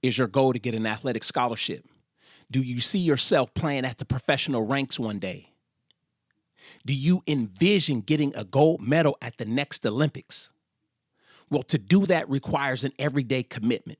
Is your goal to get an athletic scholarship? Do you see yourself playing at the professional ranks one day? Do you envision getting a gold medal at the next Olympics? Well, to do that requires an everyday commitment.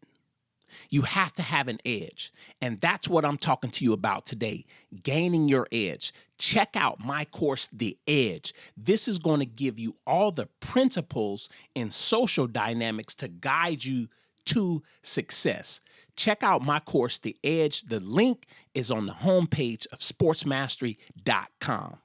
You have to have an edge. And that's what I'm talking to you about today, gaining your edge. Check out my course, The Edge. This is going to give you all the principles in social dynamics to guide you to success. Check out my course, The Edge. The link is on the homepage of sportsmastery.com.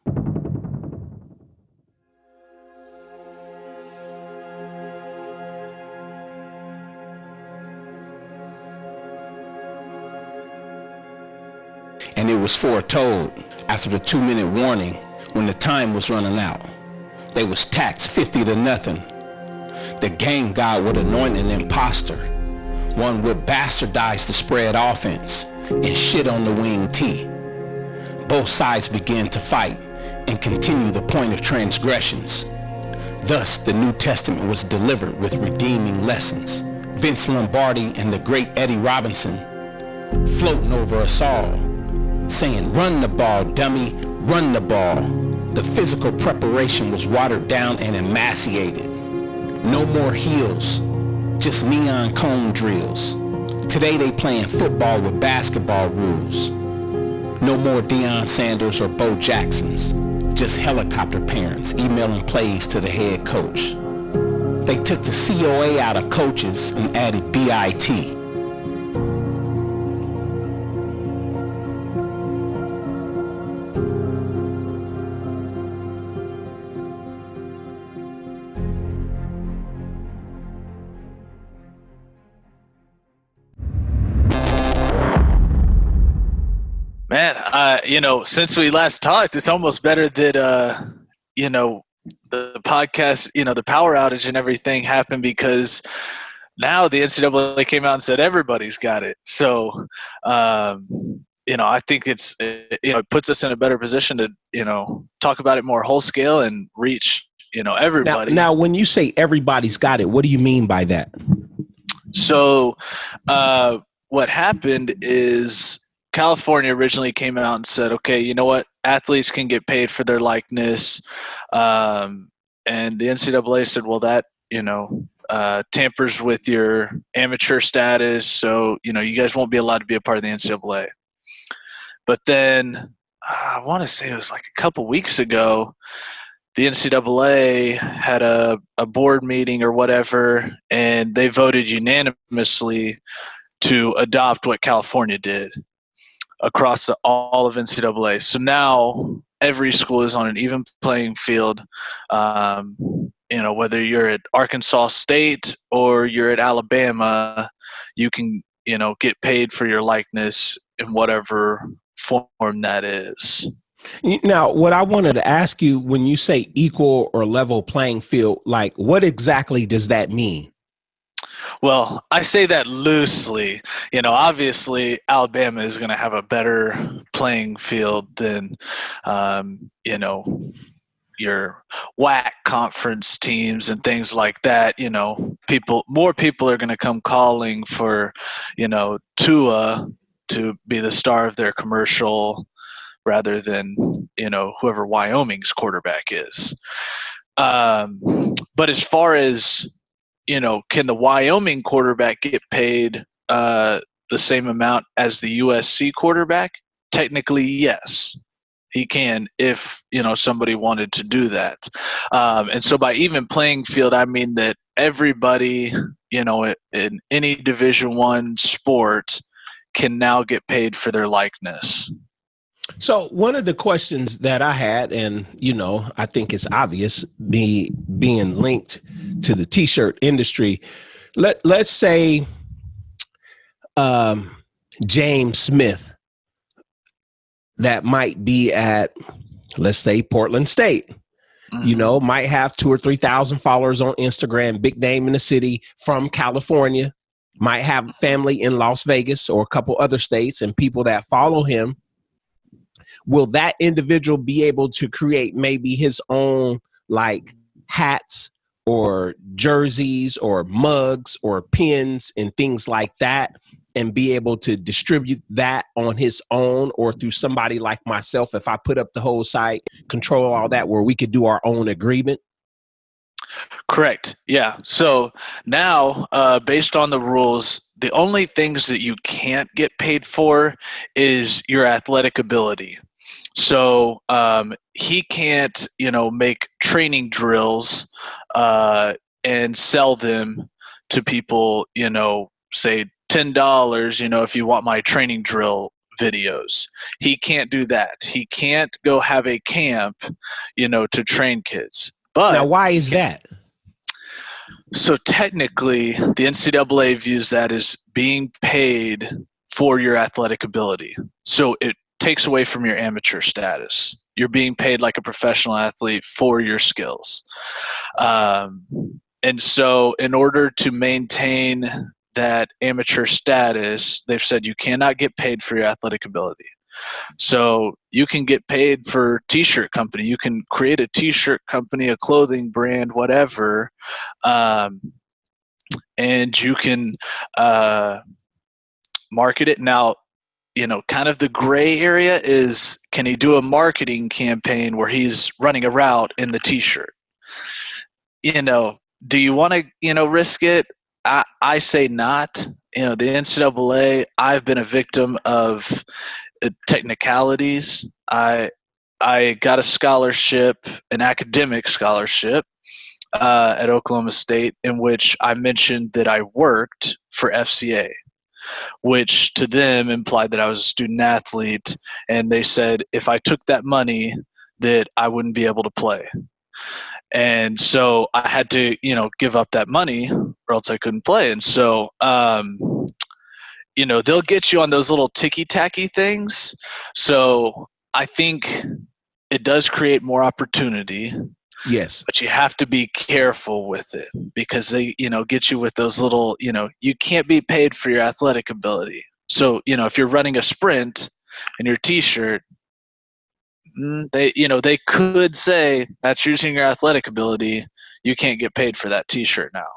And it was foretold after the 2-minute warning when the time was running out. They was taxed 50-0. The game god would anoint an imposter, one would bastardize the spread offense and shit on the wing T. Both sides began to fight and continue the point of transgressions. Thus, the New Testament was delivered with redeeming lessons. Vince Lombardi and the great Eddie Robinson floating over us all, saying, "Run the ball, dummy, run the ball." The physical preparation was watered down and emaciated. No more heels, just neon cone drills. Today they playing football with basketball rules. No more Deion Sanders or Bo Jacksons, just helicopter parents emailing plays to the head coach. They took the COA out of coaches and added BIT. Man, since we last talked, it's almost better that, the podcast, the power outage and everything happened, because now the NCAA came out and said everybody's got it. So, I think it puts us in a better position to, talk about it more whole scale and reach, everybody. Now, when you say everybody's got it, what do you mean by that? So, what happened is California originally came out and said, okay, you know what? Athletes can get paid for their likeness. And the NCAA said, well, that, tampers with your amateur status. So, you guys won't be allowed to be a part of the NCAA. But then I want to say it was like a couple weeks ago, the NCAA had a board meeting or whatever, and they voted unanimously to adopt what California did across all of NCAA. So now every school is on an even playing field. Whether you're at Arkansas State or you're at Alabama, you can, get paid for your likeness in whatever form that is. Now, what I wanted to ask you, when you say equal or level playing field, like what exactly does that mean? Well, I say that loosely. Obviously Alabama is going to have a better playing field than, your WAC conference teams and things like that. More people are going to come calling for, Tua to be the star of their commercial rather than, whoever Wyoming's quarterback is. But as far as, can the Wyoming quarterback get paid the same amount as the USC quarterback? Technically, yes, he can if, somebody wanted to do that. And so by even playing field, I mean that everybody, in any Division I sport can now get paid for their likeness. So one of the questions that I had, and, I think it's obvious, being linked to the T-shirt industry, let's say James Smith, that might be at, let's say, Portland State, might have 2,000 or 3,000 followers on Instagram, big name in the city, from California, might have family in Las Vegas or a couple other states and people that follow him. Will that individual be able to create maybe his own like hats or jerseys or mugs or pins and things like that and be able to distribute that on his own, or through somebody like myself, if I put up the whole site, control all that, where we could do our own agreement? Correct. Yeah. So now, based on the rules, the only things that you can't get paid for is your athletic ability. So he can't, make training drills and sell them to people, say $10, if you want my training drill videos. He can't do that. He can't go have a camp, to train kids. Now, But why is that? so technically, the NCAA views that as being paid for your athletic ability. So it takes away from your amateur status. You're being paid like a professional athlete for your skills. And so in order to maintain that amateur status, they've said you cannot get paid for your athletic ability. So you can get paid for T-shirt company. You can create a T-shirt company, a clothing brand, whatever, and you can market it. Now, kind of the gray area is, can he do a marketing campaign where he's running a route in the T-shirt? Do you want to, risk it? I say not. The NCAA, I've been a victim of technicalities. I got a scholarship, an academic scholarship, at Oklahoma State, in which I mentioned that I worked for FCA, which to them implied that I was a student athlete, and they said if I took that money that I wouldn't be able to play. And so I had to, give up that money or else I couldn't play. And so they'll get you on those little ticky-tacky things. So I think it does create more opportunity. Yes. But you have to be careful with it, because they, get you with those little, you can't be paid for your athletic ability. So, if you're running a sprint in your T-shirt, they could say that's using your athletic ability. You can't get paid for that T-shirt now.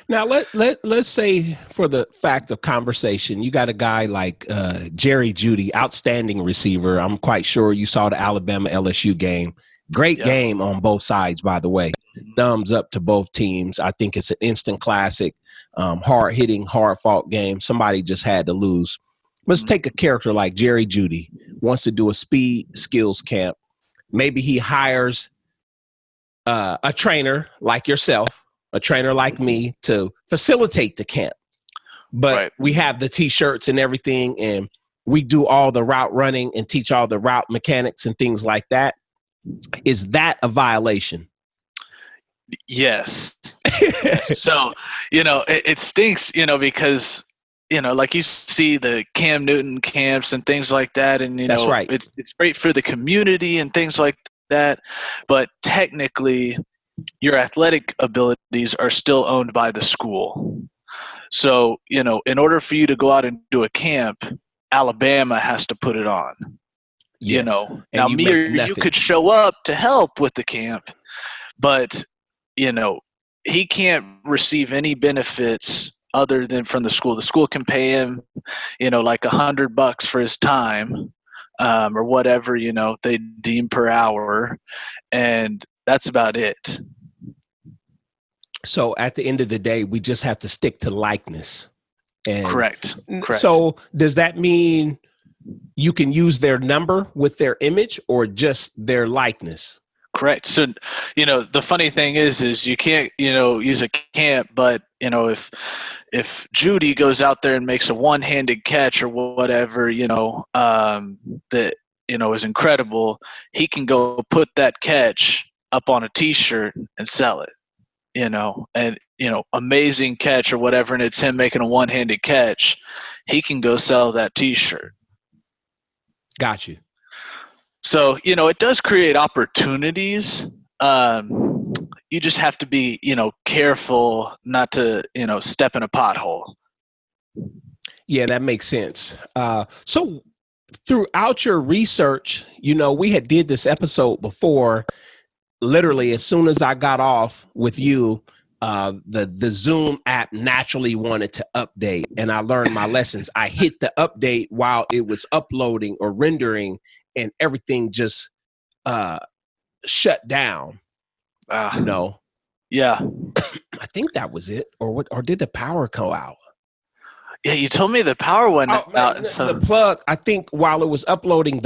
Now, let's say, for the fact of conversation, you got a guy like Jeudy, outstanding receiver. I'm quite sure you saw the Alabama LSU game. Great game on both sides, by the way. Thumbs up to both teams. I think it's an instant classic, hard-hitting, hard-fought game. Somebody just had to lose. Let's take a character like Jeudy, wants to do a speed skills camp. Maybe he hires a trainer like yourself, a trainer like me, to facilitate the camp. But we have the T-shirts and everything, and we do all the route running and teach all the route mechanics and things like that. Is that a violation? Yes. Yes. So, it stinks, because, like you see the Cam Newton camps and things like that. And, that's right. It's great for the community and things like that. But technically, your athletic abilities are still owned by the school. So, in order for you to go out and do a camp, Alabama has to put it on. Yes. Now me or you could show up to help with the camp, but he can't receive any benefits other than from the school. The school can pay him, like $100 for his time, or whatever, they deem per hour, and that's about it. So at the end of the day, we just have to stick to likeness. And Correct. So does that mean you can use their number with their image, or just their likeness? Correct. So, the funny thing is you can't, use a camp, but, if Jeudy goes out there and makes a one-handed catch or whatever, that, is incredible, he can go put that catch up on a T-shirt and sell it, and, amazing catch or whatever, and it's him making a one-handed catch, he can go sell that T-shirt. Got you. So, it does create opportunities. You just have to be, careful not to, step in a pothole. Yeah, that makes sense. So throughout your research, we had did this episode before. Literally, as soon as I got off with you, the Zoom app naturally wanted to update, and I learned my lessons. I hit the update while it was uploading or rendering, and everything just shut down. You know. Yeah. I think that was it, or what? Or did the power go out? Yeah, you told me the power went out. Man, the plug. I think while it was uploading,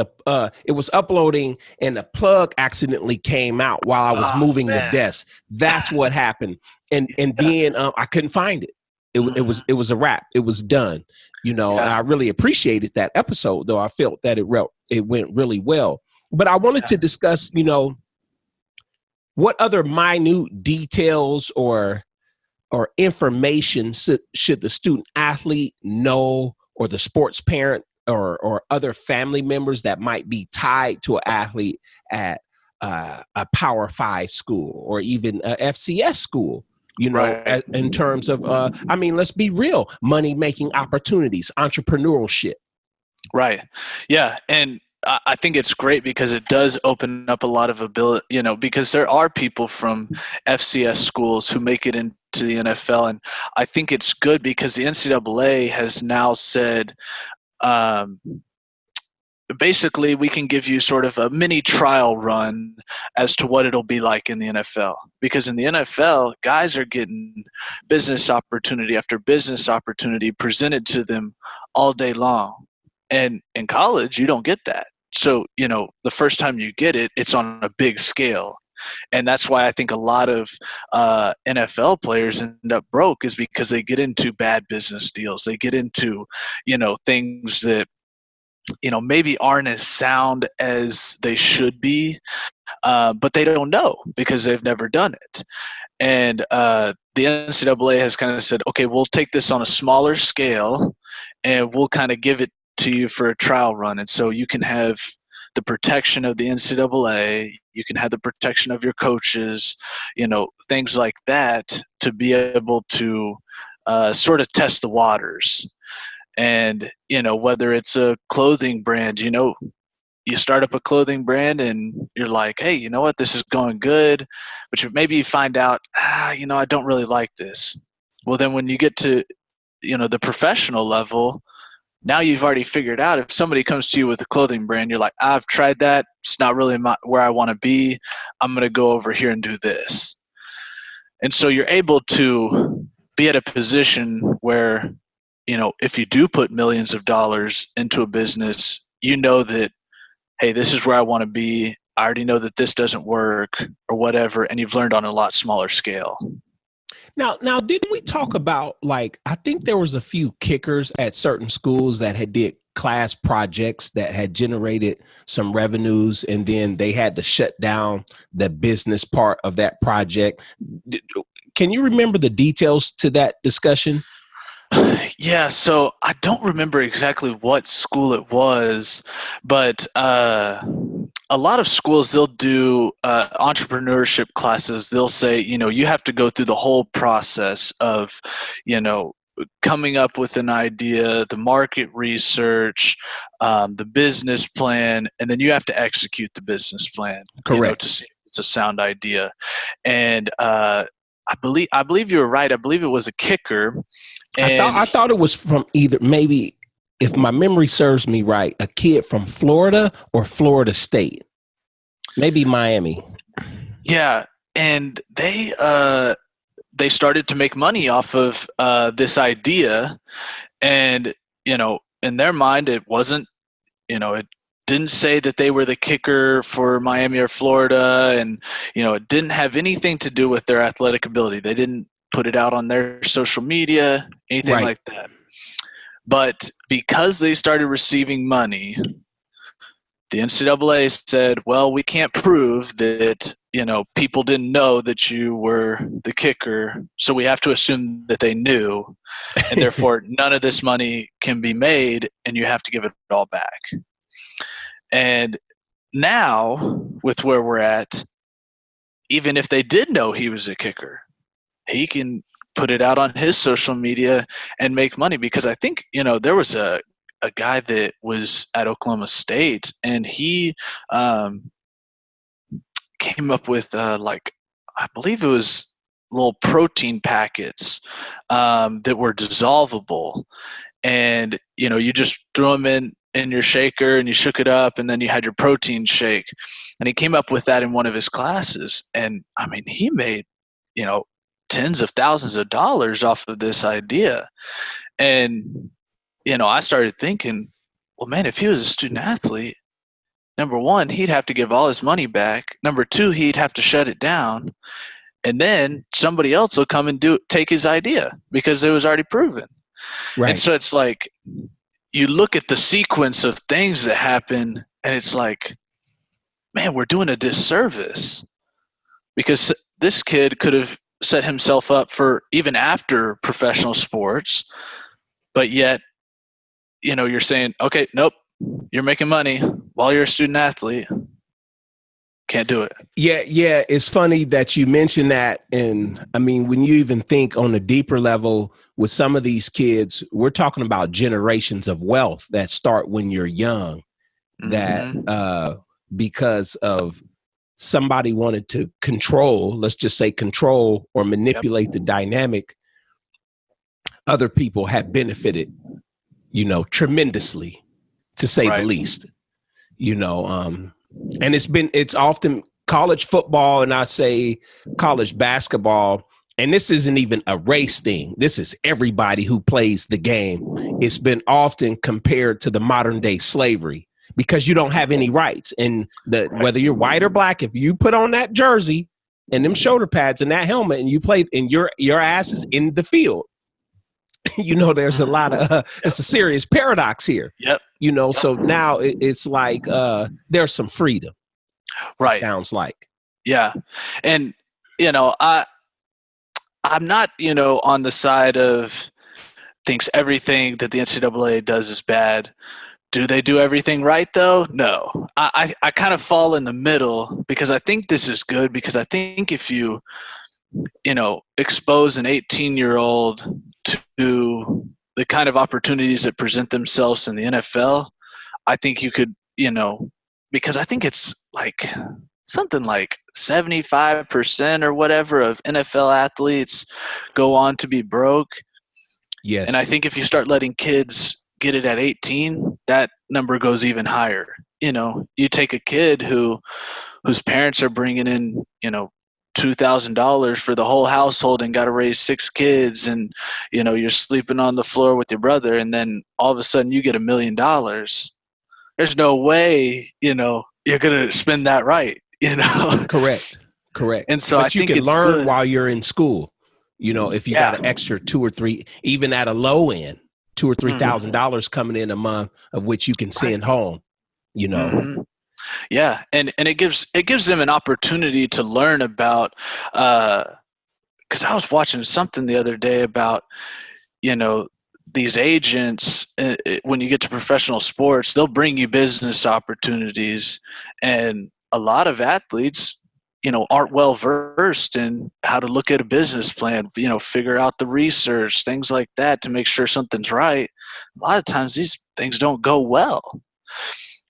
and the plug accidentally came out while I was moving the desk. That's what happened, and then I couldn't find it. It was a wrap. It was done. You know, and I really appreciated that episode, though I felt that it went really well. But I wanted to discuss, you know, what other minute details or information should the student athlete know, or the sports parent or other family members that might be tied to an athlete at a Power 5 school or even a FCS school, you know, in terms of, I mean, let's be real, money-making opportunities, entrepreneurship. Right. Yeah. And I think it's great because it does open up a lot of ability, you know, because there are people from FCS schools who make it into the NFL. And I think it's good because the NCAA has now said, basically, we can give you sort of a mini trial run as to what it'll be like in the NFL. Because in the NFL, guys are getting business opportunity after business opportunity presented to them all day long. And in college, you don't get that. So, you know, the first time you get it, it's on a big scale. And that's why I think a lot of NFL players end up broke, is because they get into bad business deals. They get into, you know, things that, you know, maybe aren't as sound as they should be, but they don't know because they've never done it. And the NCAA has kind of said, okay, we'll take this on a smaller scale and we'll kind of give it to you for a trial run. And so you can have the protection of the NCAA, you can have the protection of your coaches, you know, things like that, to be able to sort of test the waters. And, you know, whether it's a clothing brand, you know, you start up a clothing brand and you're like, hey, you know what, this is going good. But maybe you find out, you know, I don't really like this. Well, then when you get to, you know, the professional level, now you've already figured out, if somebody comes to you with a clothing brand, you're like, I've tried that. It's not really where I want to be. I'm going to go over here and do this. And so you're able to be at a position where, you know, if you do put millions of dollars into a business, you know that, hey, this is where I want to be. I already know that this doesn't work or whatever. And you've learned on a lot smaller scale. Now, didn't we talk about, like, I think there was a few kickers at certain schools that had did class projects that had generated some revenues, and then they had to shut down the business part of that project. Can you remember the details to that discussion? Yeah, so I don't remember exactly what school it was, but a lot of schools, they'll do entrepreneurship classes. They'll say, you know, you have to go through the whole process of, you know, coming up with an idea, the market research, the business plan, and then you have to execute the business plan. Correct. You know, to see if it's a sound idea. And I believe you were right. I believe it was a kicker. And I thought it was from either, maybe, if my memory serves me right, a kid from Florida or Florida State, maybe Miami. Yeah, and they started to make money off of this idea, and, you know, in their mind, it wasn't, you know, it didn't say that they were the kicker for Miami or Florida, and, you know, it didn't have anything to do with their athletic ability. They didn't put it out on their social media, anything like that. But because they started receiving money, the NCAA said, well, we can't prove that, you know, people didn't know that you were the kicker, so we have to assume that they knew, and therefore none of this money can be made, and you have to give it all back. And now, with where we're at, even if they did know he was a kicker, he can put it out on his social media and make money. Because I think, you know, there was a guy that was at Oklahoma State, and he came up with like, I believe it was little protein packets that were dissolvable, and you just threw them in your shaker and you shook it up, and then you had your protein shake. And he came up with that in one of his classes, and I mean, he made tens of thousands of dollars off of this idea. And I started thinking, well, man, if he was a student athlete, number one, he'd have to give all his money back. Number two, he'd have to shut it down. And then somebody else will come and take his idea because it was already proven. Right. And so it's like, you look at the sequence of things that happen, and it's like, man, we're doing a disservice, because this kid could have set himself up for even after professional sports, but yet, you're saying, okay, nope, you're making money while you're a student athlete. Can't do it. Yeah. It's funny that you mentioned that. And I mean, when you even think on a deeper level with some of these kids, we're talking about generations of wealth that start when you're young, that because of somebody wanted to control, let's just say control or manipulate the dynamic, other people have benefited, tremendously, to say the least, and it's often college football, and I say college basketball, and this isn't even a race thing. This is everybody who plays the game. It's been often compared to the modern day slavery, because you don't have any rights. And whether you're white or black, if you put on that jersey and them shoulder pads and that helmet and you play, and your ass is in the field, there's a lot of it's a serious paradox here. Yep. So now it's like there's some freedom. Right. Sounds like. Yeah. And I'm not on the side of thinks everything that the NCAA does is bad. Do they do everything right though? No. I kind of fall in the middle, because I think this is good, because I think if you expose an 18-year-old to the kind of opportunities that present themselves in the NFL, I think you could, because I think it's like something like 75% or whatever of NFL athletes go on to be broke. Yes. And I think if you start letting kids get it at 18, that number goes even higher. You take a kid whose parents are bringing in, $2,000 for the whole household and got to raise 6 kids, and you're sleeping on the floor with your brother, and then all of a sudden you get $1 million. There's no way you're gonna spend that right. Correct. And so but I think you can it's learn good while you're in school. If you got an extra 2 or 3, even at a low end, $2,000 or $3,000 coming in a month, of which you can send home. Yeah, and it gives them an opportunity to learn about, because I was watching something the other day about, these agents, when you get to professional sports, they'll bring you business opportunities, and a lot of athletes, aren't well versed in how to look at a business plan, figure out the research, things like that, to make sure something's right. A lot of times these things don't go well,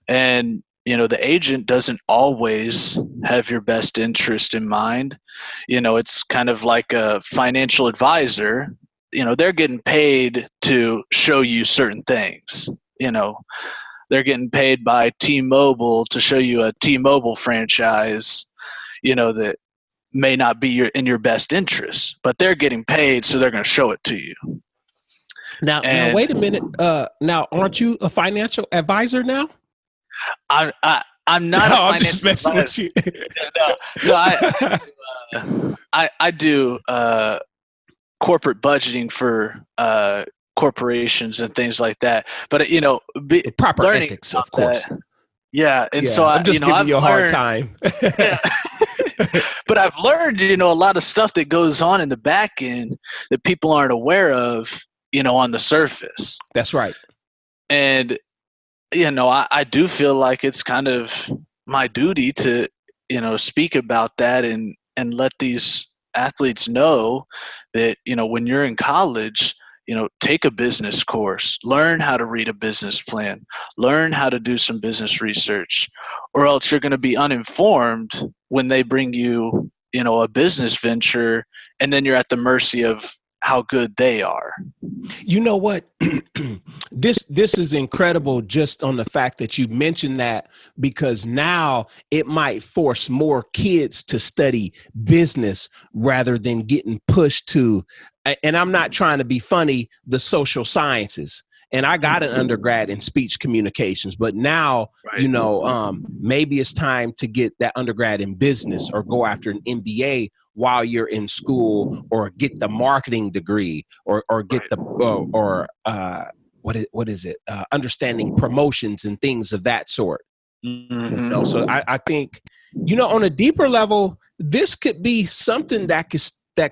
and the agent doesn't always have your best interest in mind. It's kind of like a financial advisor. They're getting paid to show you certain things. They're getting paid by T-Mobile to show you a T-Mobile franchise, that may not be in your best interest, but they're getting paid, so they're going to show it to you. Now, wait a minute. Now, aren't you a financial advisor now? I'm not a financial advisor. With you. No. So I do corporate budgeting for corporations and things like that. But proper ethics, of course. Yeah, and so I'm just giving you a hard time. But I've learned, a lot of stuff that goes on in the back end that people aren't aware of, on the surface. That's right. And I do feel like it's kind of my duty to, speak about that and let these athletes know that, when you're in college, take a business course, learn how to read a business plan, learn how to do some business research, or else you're going to be uninformed when they bring you, a business venture and then you're at the mercy of how good they are. You know what? This is incredible just on the fact that you mentioned that, because now it might force more kids to study business rather than getting pushed to, and I'm not trying to be funny, the social sciences. And I got an undergrad in speech communications, but now, maybe it's time to get that undergrad in business or go after an MBA while you're in school, or get the marketing degree, or get the what is it? Understanding promotions and things of that sort. Mm-hmm. So I think, on a deeper level, this could be something that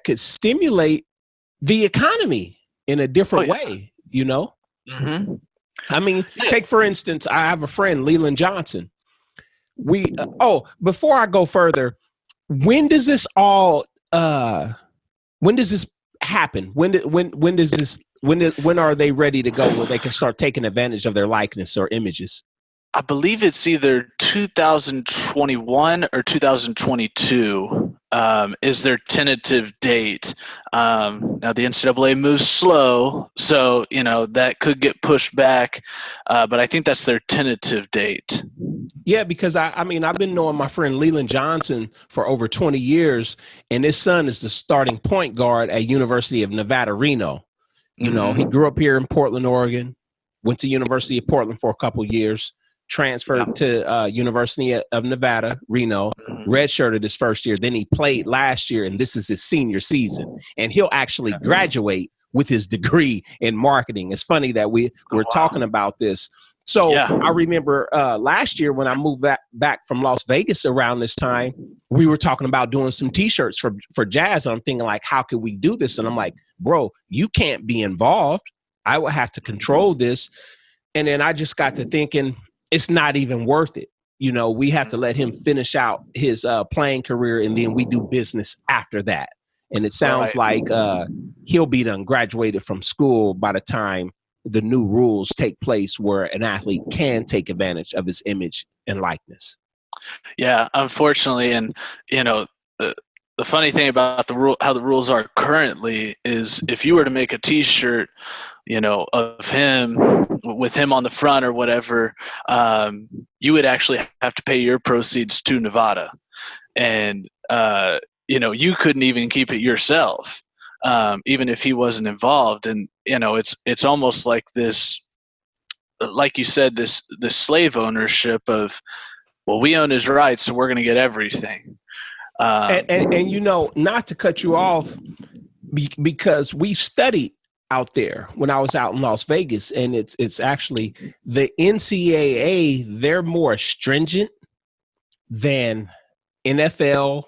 could stimulate the economy in a different way. Mm-hmm. I mean, take for instance, I have a friend, Leland Johnson. Before I go further, when does this all? When does this happen? When are they ready to go where they can start taking advantage of their likeness or images? I believe it's either 2021 or 2022 is their tentative date. Now the NCAA moves slow, so that could get pushed back, but I think that's their tentative date. Yeah, because I've been knowing my friend Leland Johnson for over 20 years, and his son is the starting point guard at University of Nevada, Reno. He grew up here in Portland, Oregon, went to University of Portland for a couple years, transferred to University of Nevada, Reno, redshirted his first year. Then he played last year, and this is his senior season. And he'll actually graduate with his degree in marketing. It's funny that we're talking about this. So I remember last year when I moved back from Las Vegas around this time, we were talking about doing some T-shirts for Jazz. And I'm thinking, like, how could we do this? And I'm like, bro, you can't be involved. I would have to control this. And then I just got to thinking, it's not even worth it. We have to let him finish out his playing career, and then we do business after that. And it sounds like he'll be done graduated from school by the time the new rules take place, where an athlete can take advantage of his image and likeness. Yeah, unfortunately. And, the funny thing about how the rules are currently is, if you were to make a T-shirt, of him with him on the front or whatever, you would actually have to pay your proceeds to Nevada. And, you couldn't even keep it yourself, even if he wasn't involved. And, it's almost like this, like you said, this slave ownership of, well, we own his rights, so we're going to get everything. And not to cut you off, because we studied out there when I was out in Las Vegas, and it's actually the NCAA. They're more stringent than NFL,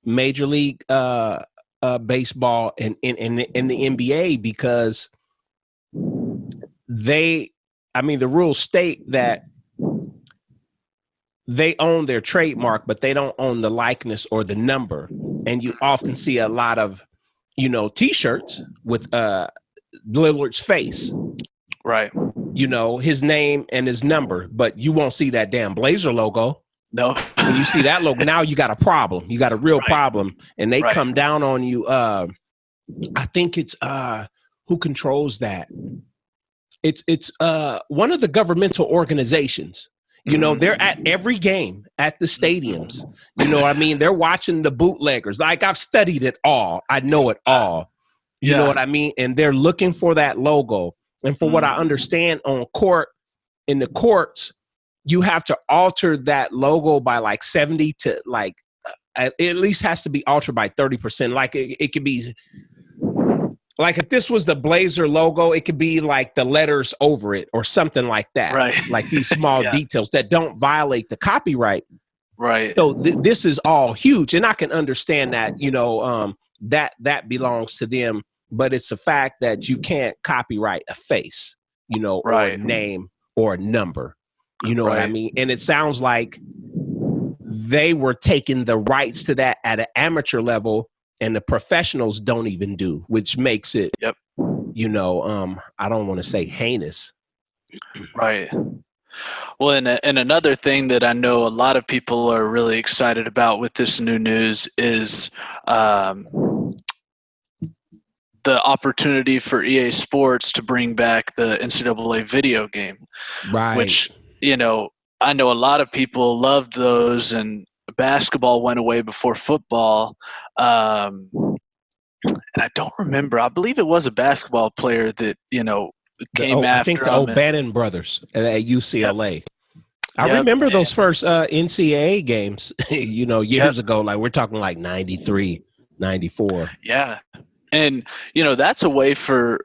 Major League Baseball, and in the NBA, because the rules state that they own their trademark, but they don't own the likeness or the number. And you often see a lot of, T-shirts with Lillard's face, right? His name and his number, but you won't see that damn Blazer logo. No. When you see that logo, now you got a problem. You got a real problem, and they come down on you. I think it's who controls that? It's one of the governmental organizations. They're at every game at the stadiums. They're watching the bootleggers. Like, I've studied it all. I know it all. You know what I mean? And they're looking for that logo. And for what I understand in the courts, you have to alter that logo by like 70 to like, at least has to be altered by 30%. Like it could be, like if this was the Blazer logo, it could be like the letters over it or something like that. Right. Like these small details that don't violate the copyright. Right. So this is all huge. And I can understand that, that belongs to them, but it's a fact that you can't copyright a face, or a name or a number, what I mean? And it sounds like they were taking the rights to that at an amateur level, and the professionals don't even do, which makes it, I don't want to say heinous. Right. Well, and another thing that I know a lot of people are really excited about with this new news is the opportunity for EA Sports to bring back the NCAA video game, Right. which, I know a lot of people loved those, and basketball went away before football. And I don't remember. I believe it was a basketball player that, came I think after the him. O'Bannon brothers at UCLA. Yep. I remember those first NCAA games, years ago, like we're talking like 93, 94. Yeah. And, that's a way for,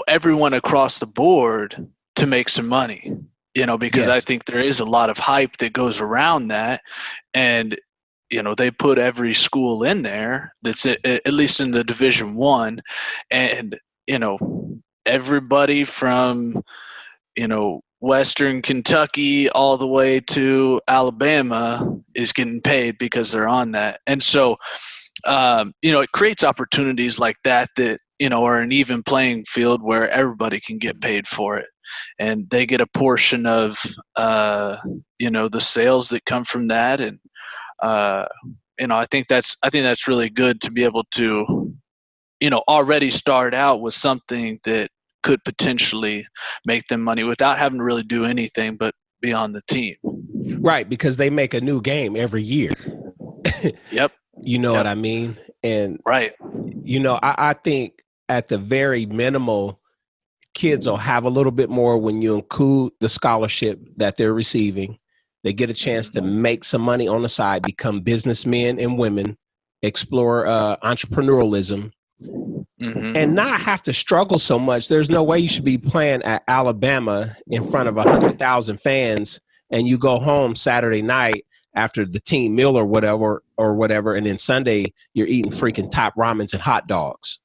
everyone across the board to make some money, because I think there is a lot of hype that goes around that. And, they put every school in there that's at least in the Division I. And, everybody from, Western Kentucky all the way to Alabama is getting paid because they're on that. And so, it creates opportunities like that, are an even playing field where everybody can get paid for it. And they get a portion of, the sales that come from that. And, I think that's really good to be able to, already start out with something that could potentially make them money without having to really do anything but be on the team. Right, because they make a new game every year. Yep. You know what I mean? And right. I think at the very minimal, kids will have a little bit more when you include the scholarship that they're receiving. They get a chance to make some money on the side, become businessmen and women, explore entrepreneurialism, and not have to struggle so much. There's no way you should be playing at Alabama in front of 100,000 fans and you go home Saturday night after the team meal or whatever, and then Sunday you're eating freaking top ramens and hot dogs.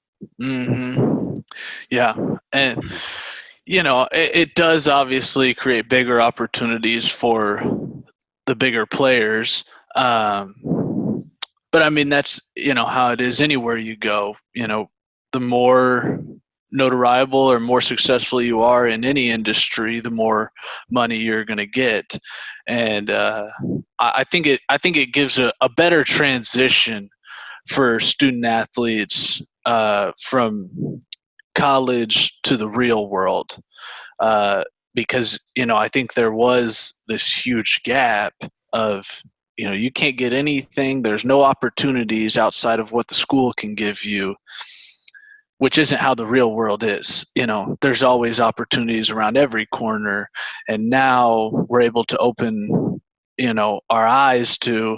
Yeah. And, it does obviously create bigger opportunities for the bigger players. But I mean, that's, how it is anywhere you go. The more notoriable or more successful you are in any industry, the more money you're going to get. And I think it gives a better transition for student athletes from college to the real world, because I think there was this huge gap of you can't get anything, there's no opportunities outside of what the school can give you, which isn't how the real world is. There's always opportunities around every corner, and now we're able to open our eyes to,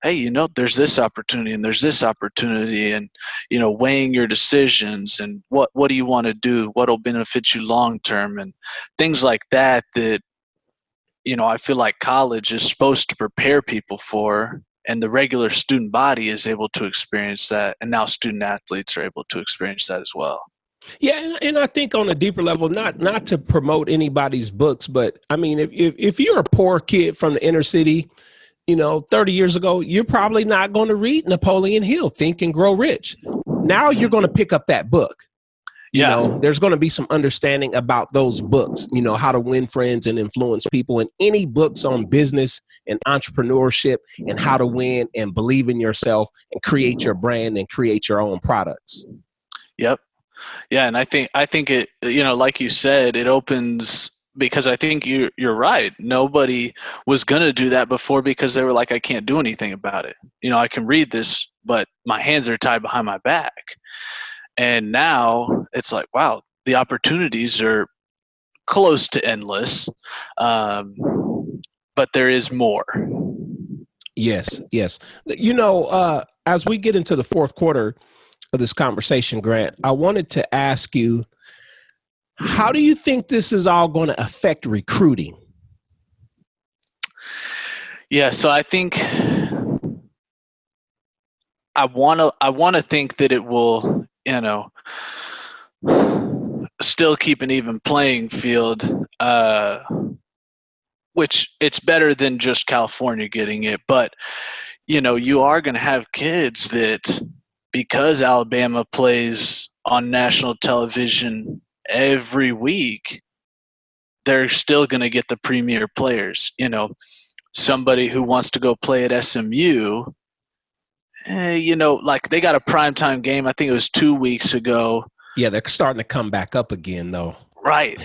hey, there's this opportunity and there's this opportunity, and, weighing your decisions and what do you want to do? What'll benefit you long-term, and things like that, I feel like college is supposed to prepare people for, and the regular student body is able to experience that. And now student athletes are able to experience that as well. Yeah, and I think on a deeper level, not to promote anybody's books, but I mean, if you're a poor kid from the inner city, 30 years ago, you're probably not going to read Napoleon Hill, Think and Grow Rich. Now you're going to pick up that book. There's going to be some understanding about those books, how to win friends and influence people, and any books on business and entrepreneurship and how to win and believe in yourself and create your brand and create your own products. Yep. Yeah. And I think it, like you said, it opens, because I think you're right. Nobody was going to do that before because they were like, I can't do anything about it. I can read this, but my hands are tied behind my back. And now it's like, wow, the opportunities are close to endless, but there is more. Yes. As we get into the fourth quarter of this conversation, Grant, I wanted to ask you, how do you think this is all going to affect recruiting? Yeah, so I think I want to think that it will, still keep an even playing field, which it's better than just California getting it. But, you are going to have kids that, because Alabama plays on national television every week, they're still going to get the premier players. Somebody who wants to go play at SMU, like they got a primetime game. I think it was 2 weeks ago. Yeah, they're starting to come back up again, though. Right.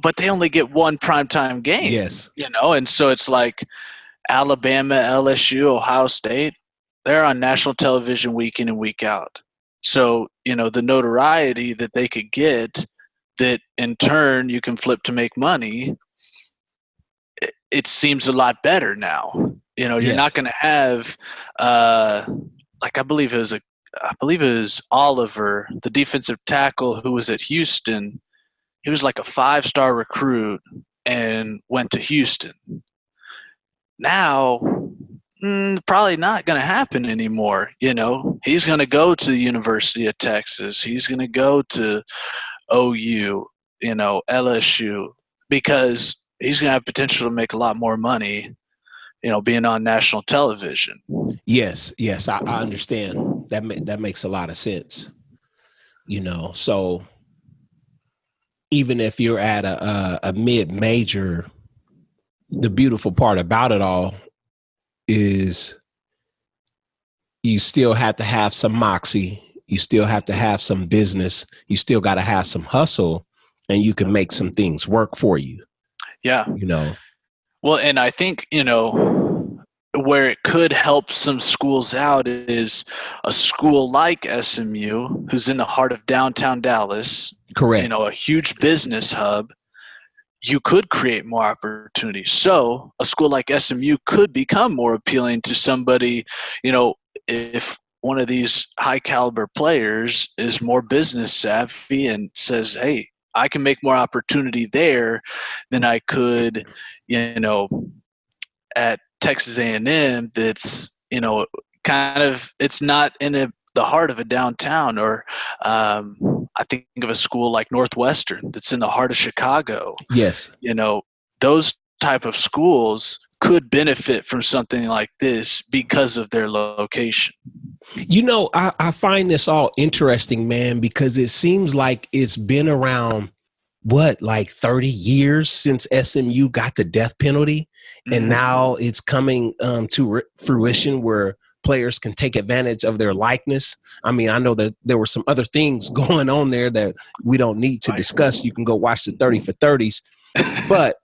But they only get one primetime game. Yes. And so it's like Alabama, LSU, Ohio State, they're on national television week in and week out. So, the notoriety that they could get that in turn you can flip to make money, it seems a lot better now. You're Yes. not going to have like I believe it was Oliver, the defensive tackle who was at Houston. He was like a 5-star recruit and went to Houston. Now, probably not going to happen anymore. He's going to go to the University of Texas. He's going to go to OU, LSU, because he's going to have potential to make a lot more money, being on national television. Yes, I understand. That makes a lot of sense. So even if you're at a mid-major, the beautiful part about it all is you still have to have some moxie. You still have to have some business. You still got to have some hustle, and you can make some things work for you. Yeah. Well, and I think, where it could help some schools out is a school like SMU, who's in the heart of downtown Dallas. Correct. A huge business hub. You could create more opportunities. So a school like SMU could become more appealing to somebody, if one of these high caliber players is more business savvy and says, hey, I can make more opportunity there than I could, at Texas A&M. That's, kind of, it's not in the heart of a downtown, or I think of a school like Northwestern that's in the heart of Chicago. Yes. Those type of schools could benefit from something like this because of their location. I find this all interesting, man, because it seems like it's been around, like 30 years since SMU got the death penalty. And now it's coming to fruition where players can take advantage of their likeness. I mean, I know that there were some other things going on there that we don't need to discuss. You can go watch the 30 for 30s. But,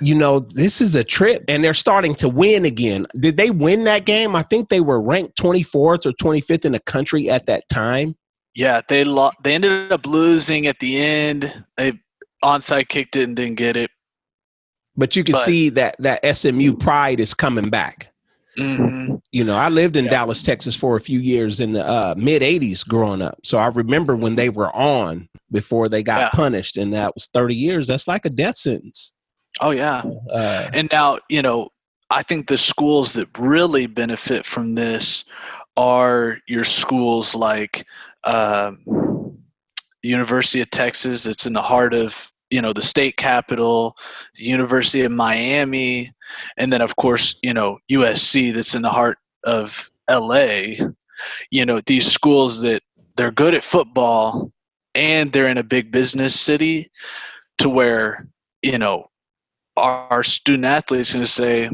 this is a trip, and they're starting to win again. Did they win that game? I think they were ranked 24th or 25th in the country at that time. Yeah, they ended up losing at the end. They onside kicked it and didn't get it. But you can see that SMU pride is coming back. Mm-hmm. I lived in Dallas, Texas for a few years in the mid 80s growing up. So I remember when they were on before they got punished, and that was 30 years. That's like a death sentence. Oh, yeah. And now, I think the schools that really benefit from this are your schools like the University of Texas, that's in the heart of, the state capital, the University of Miami, and then, of course, USC, that's in the heart of LA. These schools that they're good at football and they're in a big business city, to where, our student athletes going to say,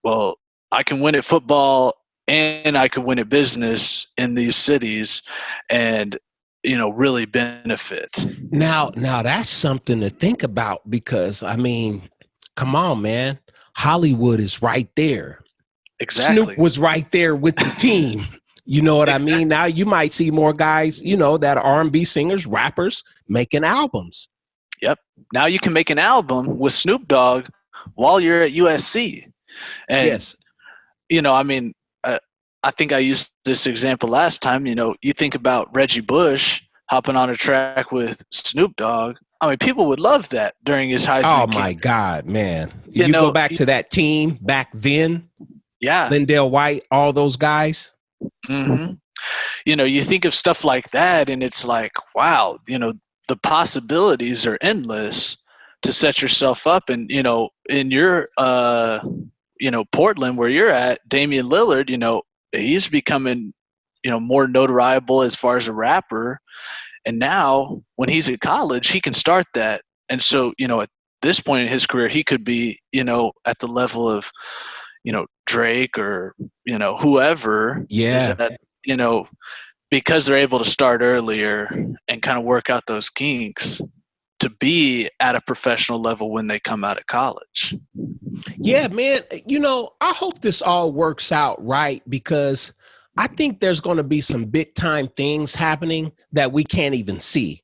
well, I can win at football and I can win at business in these cities and, really benefit. Now that's something to think about, because, I mean, come on, man. Hollywood is right there. Exactly. Snoop was right there with the team. You know what I mean? Now you might see more guys, that are R&B singers, rappers making albums. Yep. Now you can make an album with Snoop Dogg while you're at USC. And, yes. I think I used this example last time. You think about Reggie Bush hopping on a track with Snoop Dogg. I mean, people would love that during his Heisman campaign. My God, man. You go back to that team back then. Yeah. Lindell White, all those guys. Mm-hmm. You think of stuff like that, and it's like, wow, the possibilities are endless to set yourself up. And, in your, Portland, where you're at, Damian Lillard, he's becoming, more notoriable as far as a rapper. And now when he's at college, he can start that. And so, at this point in his career, he could be, at the level of, Drake or, whoever is Yeah. that, because they're able to start earlier and kind of work out those kinks to be at a professional level when they come out of college. Yeah, man. I hope this all works out right, because I think there's going to be some big time things happening that we can't even see.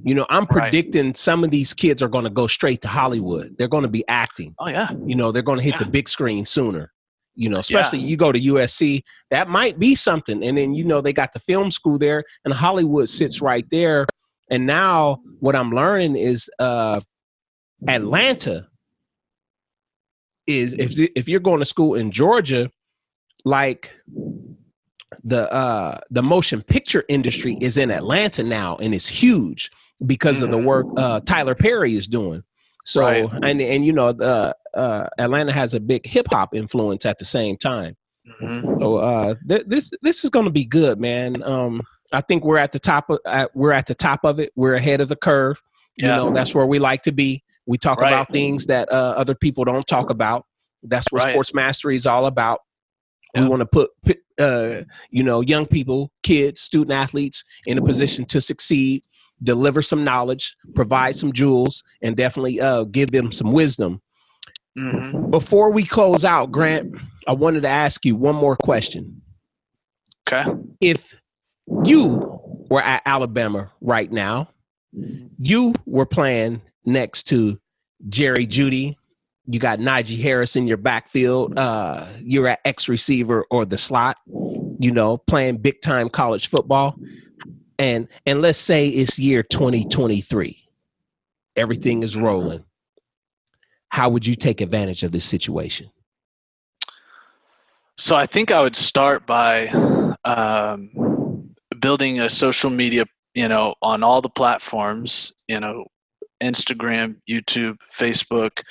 I'm Right. predicting some of these kids are going to go straight to Hollywood. They're going to be acting. Oh, yeah. They're going to hit the Yeah. big screen sooner. Especially you go to USC, that might be something. And then, they got the film school there, and Hollywood sits right there. And now what I'm learning is Atlanta is, if you're going to school in Georgia, like the motion picture industry is in Atlanta now, and it's huge because of the work Tyler Perry is doing. So, Right. and Atlanta has a big hip hop influence at the same time. Mm-hmm. So this is going to be good, man. I think we're at the top of it. We're ahead of the curve. Yeah. That's where we like to be. We talk Right. about things that other people don't talk about. That's what Right. sports mastery is all about. Yeah. We want to put young people, kids, student athletes in a position to succeed, deliver some knowledge, provide some jewels, and definitely give them some wisdom. Mm-hmm. Before we close out, Grant, I wanted to ask you one more question. Okay. If you were at Alabama right now, you were playing next to Jeudy, you got Najee Harris in your backfield, you're at X receiver or the slot, playing big time college football. And let's say it's year 2023. Everything is rolling. How would you take advantage of this situation? So I think I would start by building a social media, on all the platforms, Instagram, YouTube, Facebook.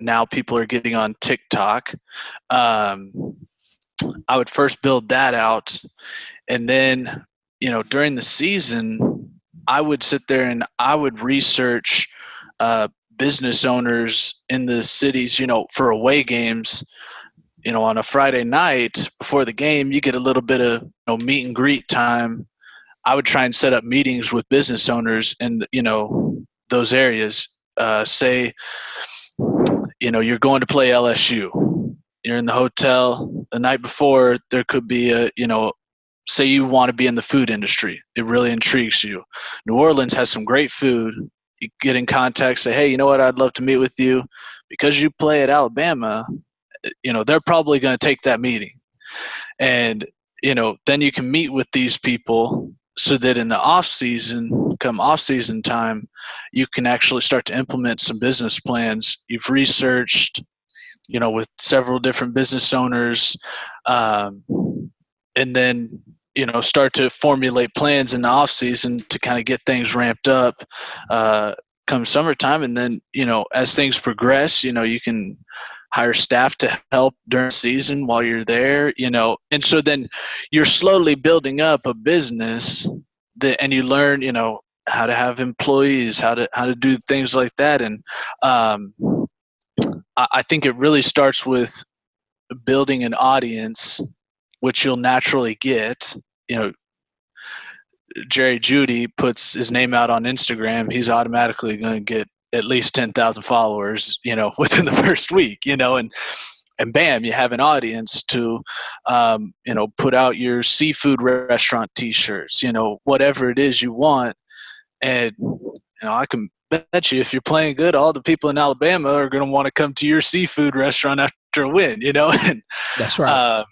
Now people are getting on TikTok. I would first build that out. And then, during the season, I would sit there and I would research business owners in the cities, for away games. On a Friday night before the game, you get a little bit of meet and greet time. I would try and set up meetings with business owners in those areas. Say, you're going to play LSU. You're in the hotel the night before. There could be say you want to be in the food industry. It really intrigues you. New Orleans has some great food. You get in contact, say, hey, you know what? I'd love to meet with you because you play at Alabama. They're probably going to take that meeting. And, then you can meet with these people so that in the off season time, you can actually start to implement some business plans. You've researched, with several different business owners, and then, start to formulate plans in the off season to kind of get things ramped up come summertime. And then, as things progress, you can hire staff to help during the season while you're there, and so then you're slowly building up a business and you learn, how to have employees, how to do things like that. And I think it really starts with building an audience, which you'll naturally get. Jeudy puts his name out on Instagram, he's automatically going to get at least 10,000 followers, within the first week, and bam, you have an audience to, put out your seafood restaurant T-shirts, whatever it is you want. And, I can bet you if you're playing good, all the people in Alabama are going to want to come to your seafood restaurant after a win, and that's right.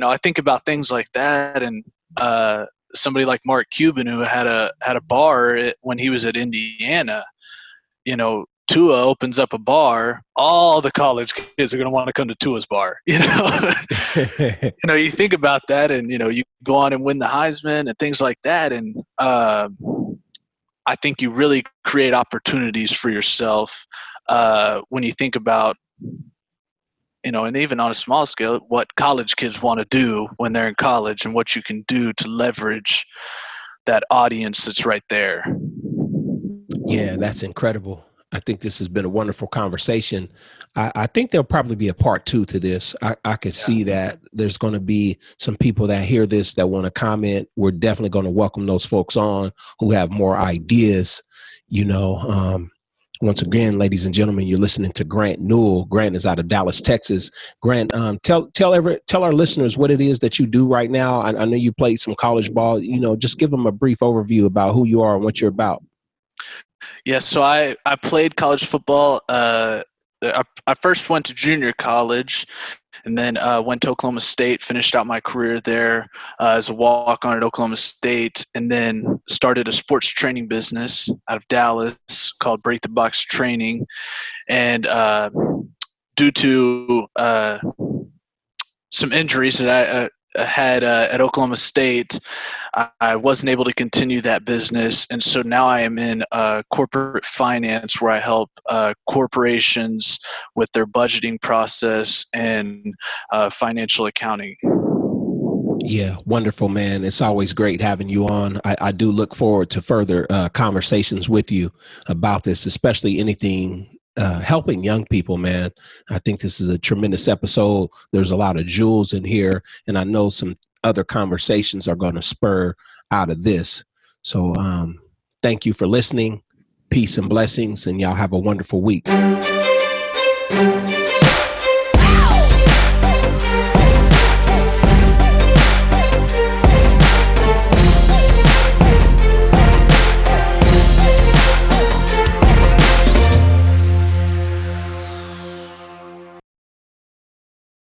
I think about things like that. And, somebody like Mark Cuban, who had a bar when he was at Indiana, Tua opens up a bar, all the college kids are going to want to come to Tua's bar, you think about that, and, you go on and win the Heisman and things like that. And I think you really create opportunities for yourself when you think about, and even on a small scale, what college kids want to do when they're in college and what you can do to leverage that audience that's right there. Yeah, that's incredible. I think this has been a wonderful conversation. I think there'll probably be a part 2 to this. I could see that there's going to be some people that hear this that want to comment. We're definitely going to welcome those folks on who have more ideas. Once again, ladies and gentlemen, you're listening to Grant Newell. Grant is out of Dallas, Texas. Grant, tell our listeners what it is that you do right now. I know you played some college ball. Just give them a brief overview about who you are and what you're about. Yeah, so I played college football. I first went to junior college and then went to Oklahoma State, finished out my career there as a walk-on at Oklahoma State, and then started a sports training business out of Dallas called Break the Box Training. And due to some injuries that I had at Oklahoma State, I wasn't able to continue that business. And so now I am in corporate finance, where I help corporations with their budgeting process and financial accounting. Yeah, wonderful, man. It's always great having you on. I do look forward to further conversations with you about this, especially anything helping young people, man. I think this is a tremendous episode. There's a lot of jewels in here, and I know some other conversations are going to spur out of this. So thank you for listening. Peace and blessings, and y'all have a wonderful week.